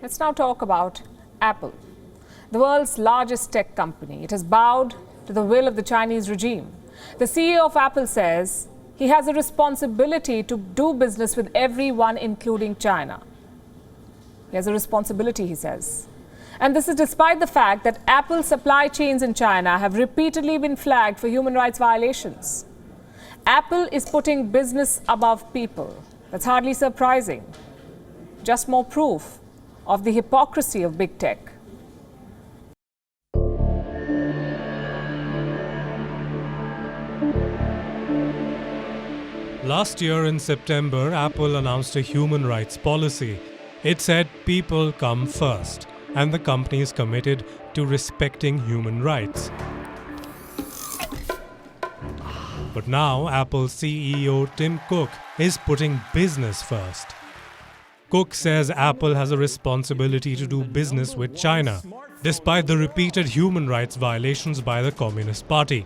Let's now talk about Apple, the world's largest tech company. It has bowed to the will of the Chinese regime. The CEO of Apple says he has a responsibility to do business with everyone, including China. He has a responsibility, he says. And this is despite the fact that Apple's supply chains in China have repeatedly been flagged for human rights violations. Apple is putting business above people. That's hardly surprising. Just more proof of the hypocrisy of big tech. Last year in September, Apple announced a human rights policy. It said people come first, and the company is committed to respecting human rights. But now, Apple CEO Tim Cook is putting business first. Cook says Apple has a responsibility to do business with China, despite the repeated human rights violations by the Communist Party.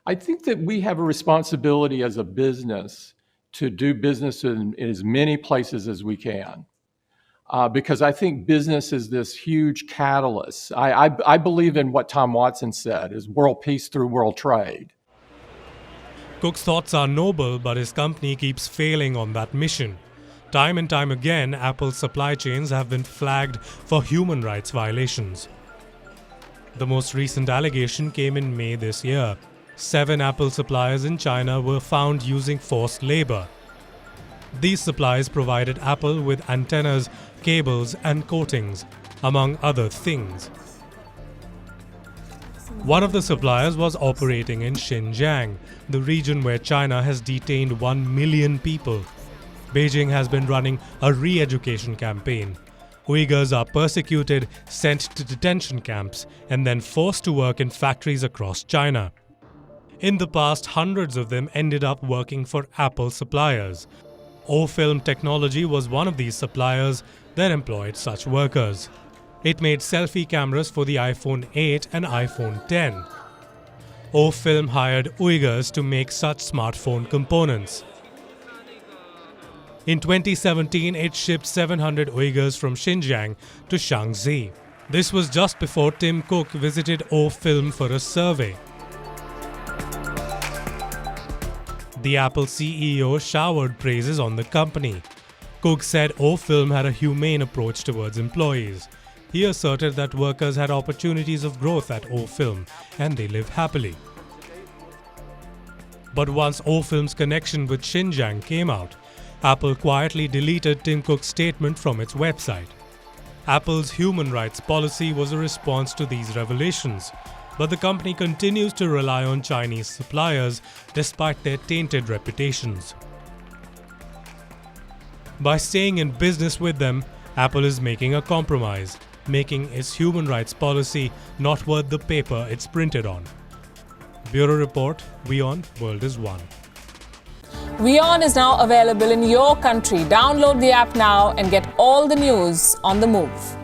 I think that we have a responsibility as a business to do business in as many places as we can. Because I think business is this huge catalyst. I believe in what Tom Watson said, is world peace through world trade. Cook's thoughts are noble, but his company keeps failing on that mission. Time and time again, Apple's supply chains have been flagged for human rights violations. The most recent allegation came in May this year. 7 Apple suppliers in China were found using forced labor. These supplies provided Apple with antennas, cables, and coatings, among other things. One of the suppliers was operating in Xinjiang, the region where China has detained 1 million people. Beijing has been running a re-education campaign. Uyghurs are persecuted, sent to detention camps, and then forced to work in factories across China. In the past, hundreds of them ended up working for Apple suppliers. O-Film Technology was one of these suppliers that employed such workers. It made selfie cameras for the iPhone 8 and iPhone 10. O-Film hired Uyghurs to make such smartphone components. In 2017, it shipped 700 Uyghurs from Xinjiang to Shaanxi. This was just before Tim Cook visited O-Film for a survey. The Apple CEO showered praises on the company. Cook said O-Film had a humane approach towards employees. He asserted that workers had opportunities of growth at O-Film and they lived happily. But once O-Film's connection with Xinjiang came out, Apple quietly deleted Tim Cook's statement from its website. Apple's human rights policy was a response to these revelations, but the company continues to rely on Chinese suppliers despite their tainted reputations. By staying in business with them, Apple is making a compromise, making its human rights policy not worth the paper it's printed on. Bureau Report, WION, World is One. WION is now available in your country. Download the app now and get all the news on the move.